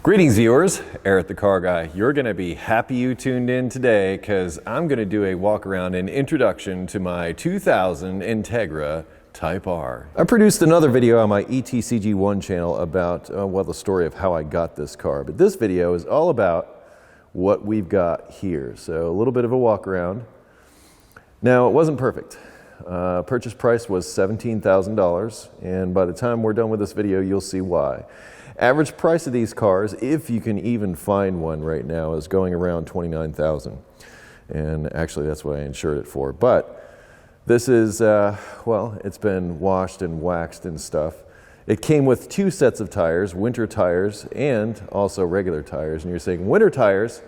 Greetings viewers, Eric the Car Guy. You're going to be happy you tuned in today because I'm going to do a walk around and introduction to my 2000 Integra Type R. I produced another video on my ETCG 1 channel about, the story of how I got this car. But this video is all about what we've got here. So a little bit of a walk around. Now, it wasn't perfect. Purchase price was $17,000, and by the time we're done with this video, you'll see why. Average price of these cars, if you can even find one right now, is going around $29,000. And actually, that's what I insured it for. But this is, it's been washed and waxed and stuff. It came with 2 sets of tires, winter tires and also regular tires. And you're saying, winter tires?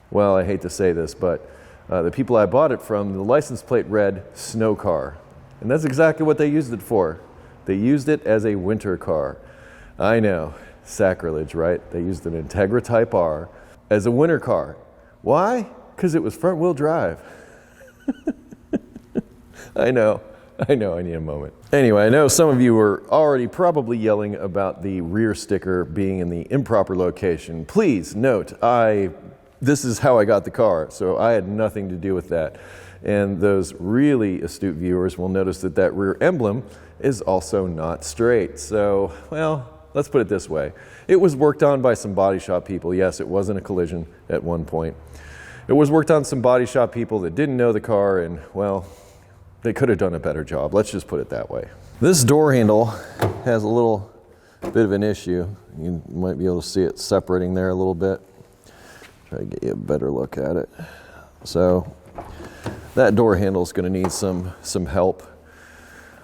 Well, I hate to say this, but the people I bought it from, the license plate read snow car. And that's exactly what they used it for. They used it as a winter car. I know, sacrilege, right? They used an Integra Type R as a winter car. Why? Because it was front wheel drive. I know, I need a moment. Anyway, I know some of you were already probably yelling about the rear sticker being in the improper location. Please note, this is how I got the car, so I had nothing to do with that. And those really astute viewers will notice that that rear emblem is also not straight. So, well, let's put it this way. It was worked on by some body shop people. Yes, it wasn't a collision at one point. It was worked on some body shop people that didn't know the car, and, well, they could have done a better job. Let's just put it that way. This door handle has a little bit of an issue. You might be able to see it separating there a little bit. Try to get you a better look at it. So that door handle is going to need some help.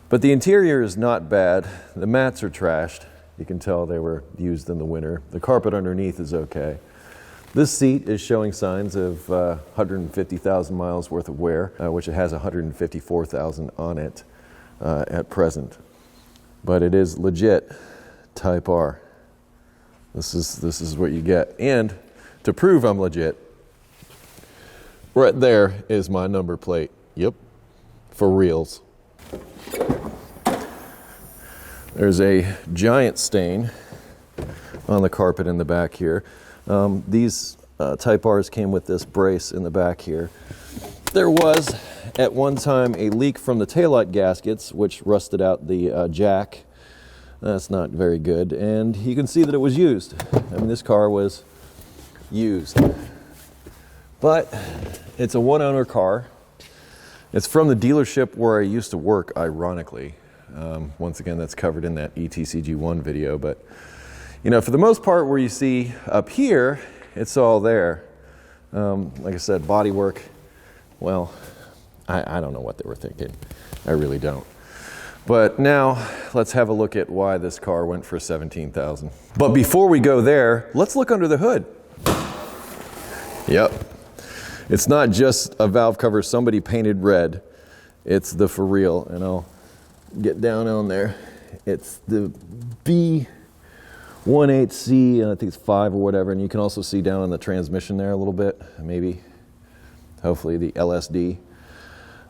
But the interior is not bad. The mats are trashed. You can tell they were used in the winter. The carpet underneath is okay. This seat is showing signs of 150,000 miles worth of wear, which it has 154,000 on it at present. But it is legit Type R. This is what you get. And to prove I'm legit, right there is my number plate. Yep, for reals. There's a giant stain on the carpet in the back here. These Type Rs came with this brace in the back here. There was, at one time, a leak from the taillight gaskets, which rusted out the jack. That's not very good. And you can see that it was used. I mean, this car was used. But it's a one-owner car. It's from the dealership where I used to work, ironically. Once again, that's covered in that ETCG 1 video. But, you know, for the most part, where you see up here, it's all there. Like I said, bodywork, well, I don't know what they were thinking. I really don't. But now, let's have a look at why this car went for $17,000. But before we go there, let's look under the hood. Yep. It's not just a valve cover somebody painted red. It's the for real, and I'll get down on there. It's the B18C, and I think it's 5 or whatever, and you can also see down on the transmission there a little bit, maybe, hopefully the LSD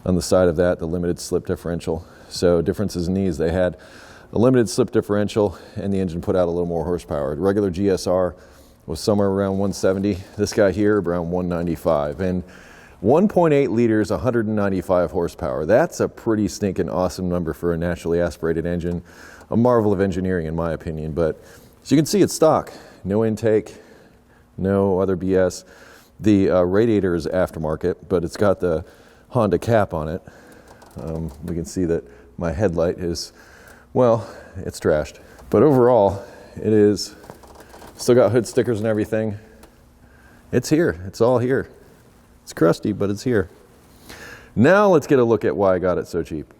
on the side of that, the limited slip differential. So differences in these, they had a limited slip differential and the engine put out a little more horsepower. The regular GSR was somewhere around 170. This guy here around 195. And 1.8 liters, 195 horsepower. That's a pretty stinking awesome number for a naturally aspirated engine. A marvel of engineering in my opinion. But as you can see, it's stock. No intake, no other BS. The radiator is aftermarket, but it's got the Honda cap on it. We can see that my headlight is, well, it's trashed. But overall, it is still got hood stickers and everything. It's here. It's all here. It's crusty, but it's here. Now let's get a look at why I got it so cheap.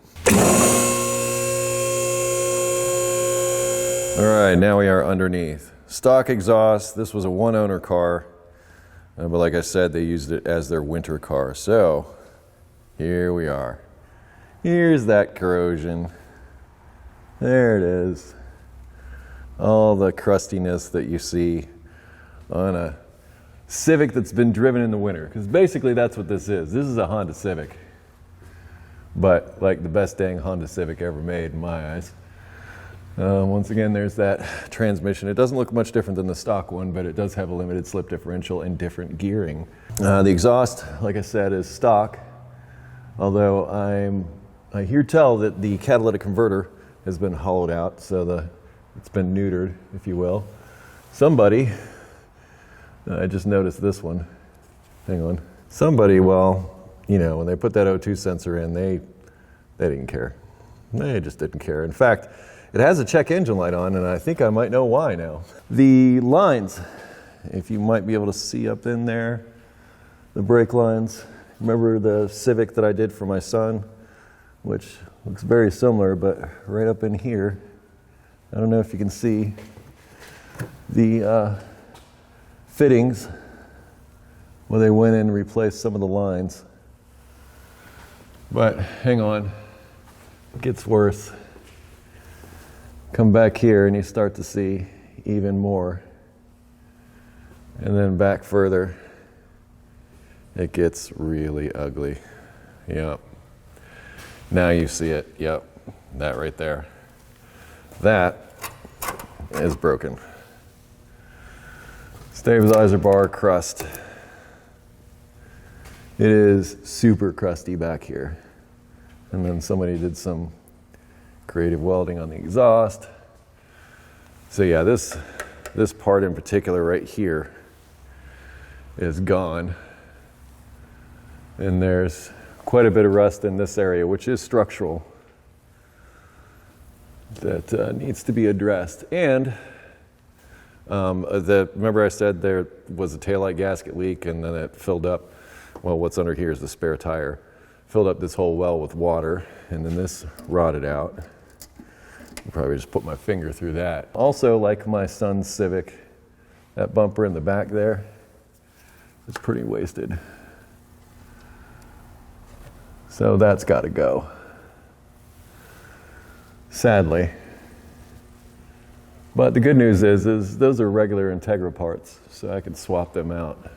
All right, now we are underneath. Stock exhaust. This was a one-owner car. But like I said, they used it as their winter car. So here we are. Here's that corrosion. There it is. All the crustiness that you see on a Civic that's been driven in the winter. Because basically that's what this is. This is a Honda Civic. But like the best dang Honda Civic ever made in my eyes. Once again, there's that transmission. It doesn't look much different than the stock one, but it does have a limited slip differential and different gearing. The exhaust, like I said, is stock, although I hear tell that the catalytic converter has been hollowed out, so it's been neutered, if you will. Somebody, I just noticed this one, hang on. Somebody, well, you know, when they put that O2 sensor in, they didn't care. They just didn't care. In fact, it has a check engine light on, and I think I might know why now. The lines, if you might be able to see up in there, the brake lines. Remember the Civic that I did for my son, which looks very similar, but right up in here, I don't know if you can see the fittings where they went in and replaced some of the lines. But hang on, it gets worse. Come back here and you start to see even more. And then back further, it gets really ugly. Yep. Now you see it. Yep. That right there. That is broken. Stabilizer bar crust. It is super crusty back here. And then somebody did some creative welding on the exhaust. So yeah, this part in particular right here is gone. And there's quite a bit of rust in this area, which is structural, that needs to be addressed. And remember I said there was a taillight gasket leak and then it filled up. Well, what's under here is the spare tire. Filled up this whole well with water, and then this rotted out. I'll probably just put my finger through that. Also, like my son's Civic, that bumper in the back there is pretty wasted. So that's got to go. Sadly. But the good news is those are regular Integra parts, so I can swap them out.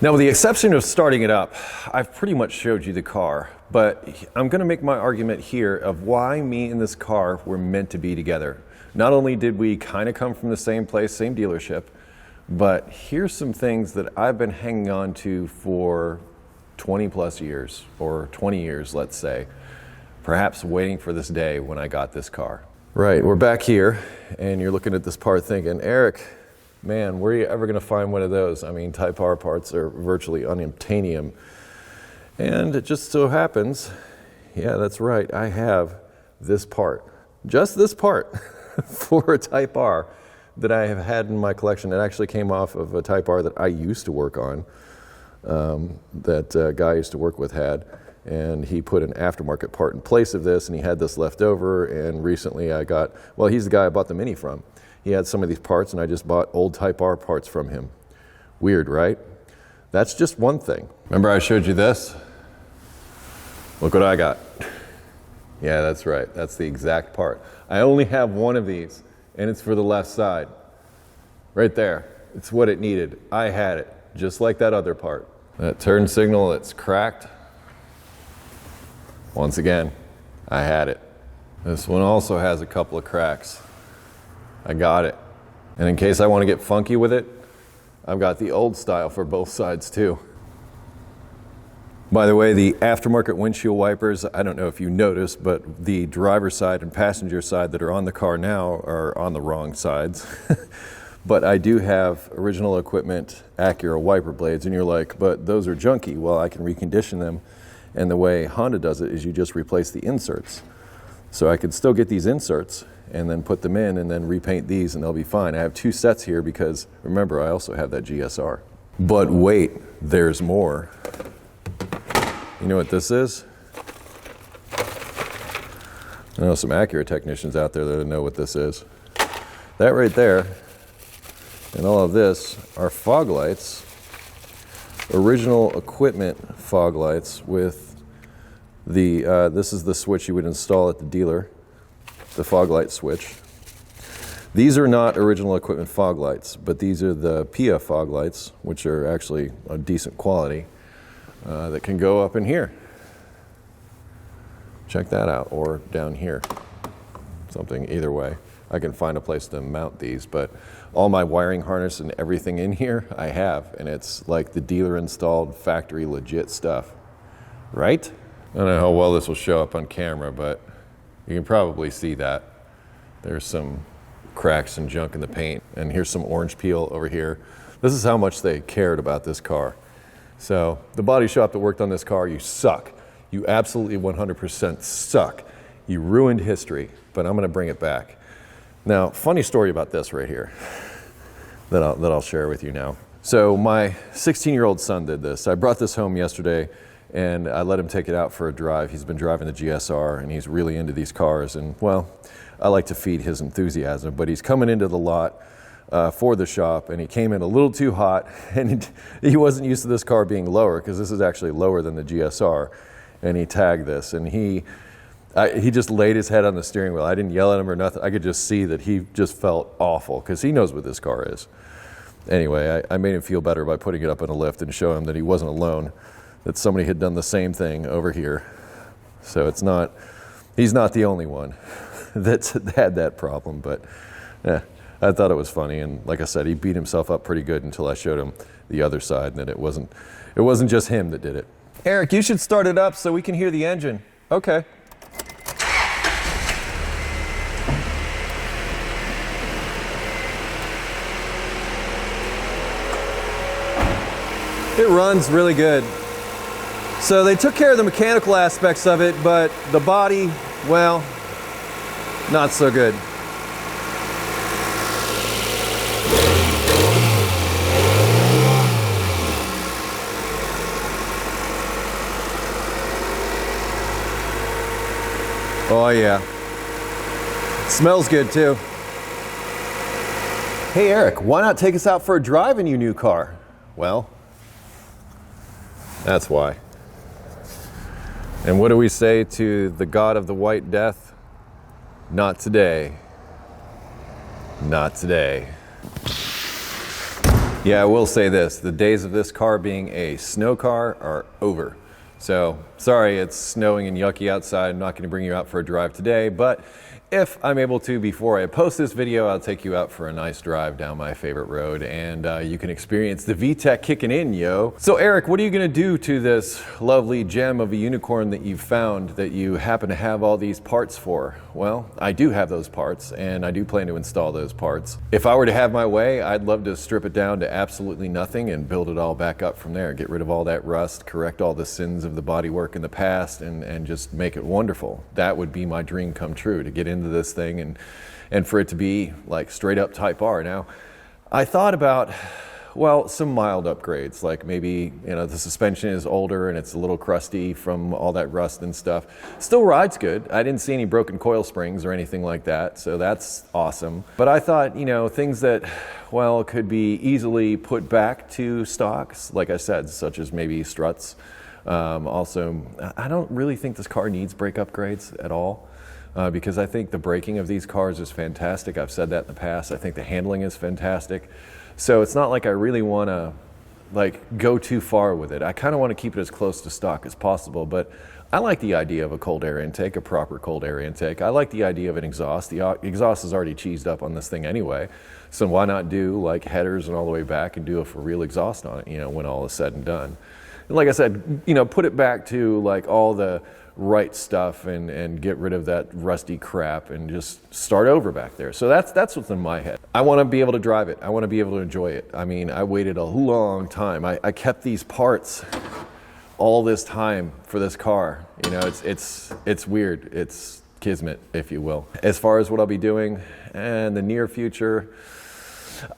Now, with the exception of starting it up, I've pretty much showed you the car, but I'm going to make my argument here of why me and this car were meant to be together. Not only did we kind of come from the same place, same dealership, but here's some things that I've been hanging on to for 20 plus years, or 20 years, let's say, perhaps waiting for this day when I got this car. Right, we're back here, and you're looking at this part thinking, Eric, man, where are you ever going to find one of those? I mean, Type R parts are virtually unobtainium. And it just so happens, yeah, that's right, I have this part, just this part for a Type R that I have had in my collection. It actually came off of a Type R that I used to work on, that a guy I used to work with had. And he put an aftermarket part in place of this, and he had this left over. And recently I got, well, he's the guy I bought the Mini from. He had some of these parts, and I just bought old Type R parts from him. Weird, right? That's just one thing. Remember I showed you this? Look what I got. Yeah, that's right. That's the exact part. I only have one of these, and it's for the left side. Right there. It's what it needed. I had it, just like that other part. That turn signal that's cracked. Once again, I had it. This one also has a couple of cracks. I got it. And in case I want to get funky with it, I've got the old style for both sides too. By the way, the aftermarket windshield wipers, I don't know if you noticed, but the driver's side and passenger side that are on the car now are on the wrong sides. But I do have original equipment Acura wiper blades, and you're like, but those are junky. Well, I can recondition them, and the way Honda does it is you just replace the inserts. So I could still get these inserts and then put them in and then repaint these and they'll be fine. I have two sets here because, remember, I also have that GSR. But wait, there's more. You know what this is? I know some Acura technicians out there that know what this is. That right there and all of this are fog lights, original equipment fog lights with the, this is the switch you would install at the dealer, the fog light switch. These are not original equipment fog lights, but these are the PIA fog lights, which are actually a decent quality, that can go up in here. Check that out, or down here. something. Either way, I can find a place to mount these, but all my wiring harness and everything in here I have, and it's like the dealer installed factory legit stuff, right? I don't know how well this will show up on camera, but you can probably see that. There's some cracks and junk in the paint, and here's some orange peel over here. This is how much they cared about this car. So the body shop that worked on this car, you suck. You absolutely 100% suck. You ruined history, but I'm gonna bring it back. Now, funny story about this right here that I'll share with you now. So my 16-year-old son did this. I brought this home yesterday and I let him take it out for a drive. He's been driving the GSR and he's really into these cars, and well, I like to feed his enthusiasm, but he's coming into the lot for the shop, and he came in a little too hot, and he wasn't used to this car being lower, because this is actually lower than the GSR, and he tagged this, and he just laid his head on the steering wheel. I didn't yell at him or nothing. I could just see that he just felt awful, because he knows what this car is. Anyway, I made him feel better by putting it up in a lift and show him that he wasn't alone, that somebody had done the same thing over here. So he's not the only one that's had that problem, but I thought it was funny, and like I said, he beat himself up pretty good until I showed him the other side, and that it wasn't just him that did it. Eric, you should start it up so we can hear the engine. Okay. It runs really good. So they took care of the mechanical aspects of it, but the body, well, not so good. Oh yeah. Smells good too. Hey Eric, why not take us out for a drive in your new car? Well, that's why. And what do we say to the god of the White Death? Not today. Not today. Yeah, I will say this. The days of this car being a snow car are over. So, sorry it's snowing and yucky outside. I'm not going to bring you out for a drive today, but if I'm able to, before I post this video, I'll take you out for a nice drive down my favorite road, and you can experience the VTEC kicking in, yo. So Eric, what are you gonna do to this lovely gem of a unicorn that you've found that you happen to have all these parts for? Well, I do have those parts, and I do plan to install those parts. If I were to have my way, I'd love to strip it down to absolutely nothing and build it all back up from there. Get rid of all that rust, correct all the sins of the bodywork in the past, and just make it wonderful. That would be my dream come true, to get into this thing and for it to be like straight up Type R. Now, I thought about, well, some mild upgrades, like maybe, you know, the suspension is older and it's a little crusty from all that rust and stuff. Still rides good. I didn't see any broken coil springs or anything like that, so that's awesome. But I thought, you know, things that, well, could be easily put back to stocks, like I said, such as maybe struts. Also, I don't really think this car needs brake upgrades at all. Because I think the braking of these cars is fantastic. I've said that in the past. I think the handling is fantastic. So it's not like I really want to like go too far with it. I kind of want to keep it as close to stock as possible, but I like the idea of a cold air intake, a proper cold air intake. I like the idea of an exhaust. The exhaust is already cheesed up on this thing anyway. So why not do like headers and all the way back and do a for real exhaust on it, you know, when all is said and done. And like I said, you know, put it back to like all the right stuff and get rid of that rusty crap and just start over back there. So that's what's in my head. I want to be able to drive it. I want to be able to enjoy it. I mean, I waited a long time. I kept these parts all this time for this car. You know, it's weird. It's kismet, if you will. As far as what I'll be doing in the near future,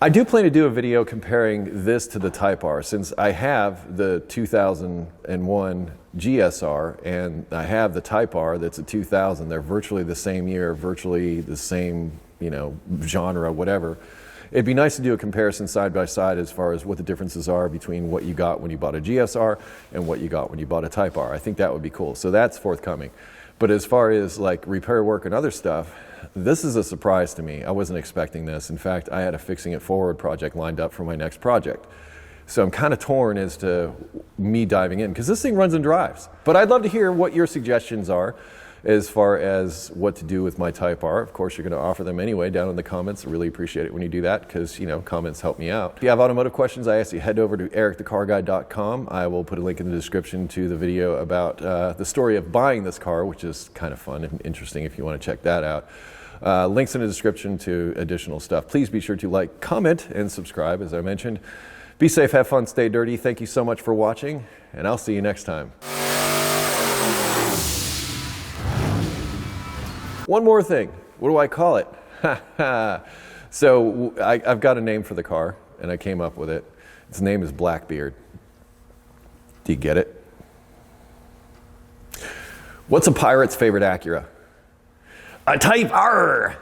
I do plan to do a video comparing this to the Type R, since I have the 2001 GSR and I have the Type R that's a 2000. They're virtually the same year, virtually the same, you know, genre, whatever. It'd be nice to do a comparison side by side as far as what the differences are between what you got when you bought a GSR and what you got when you bought a Type R. I think that would be cool. So that's forthcoming. But as far as like repair work and other stuff, this is a surprise to me. I wasn't expecting this. In fact, I had a Fixing It Forward project lined up for my next project. So I'm kind of torn as to me diving in, because this thing runs and drives. But I'd love to hear what your suggestions are. as far as what to do with my Type R. Of course, you're going to offer them anyway down in the comments. I really appreciate it when you do that because, you know, comments help me out. If you have automotive questions, I ask you head over to EricTheCarGuy.com. I will put a link in the description to the video about the story of buying this car, which is kind of fun and interesting if you want to check that out. Links in the description to additional stuff. Please be sure to like, comment, and subscribe, as I mentioned. Be safe, have fun, stay dirty. Thank you so much for watching, and I'll see you next time. One more thing. What do I call it? So I've got a name for the car, and I came up with it. Its name is Blackbeard. Do you get it? What's a pirate's favorite Acura? A Type R!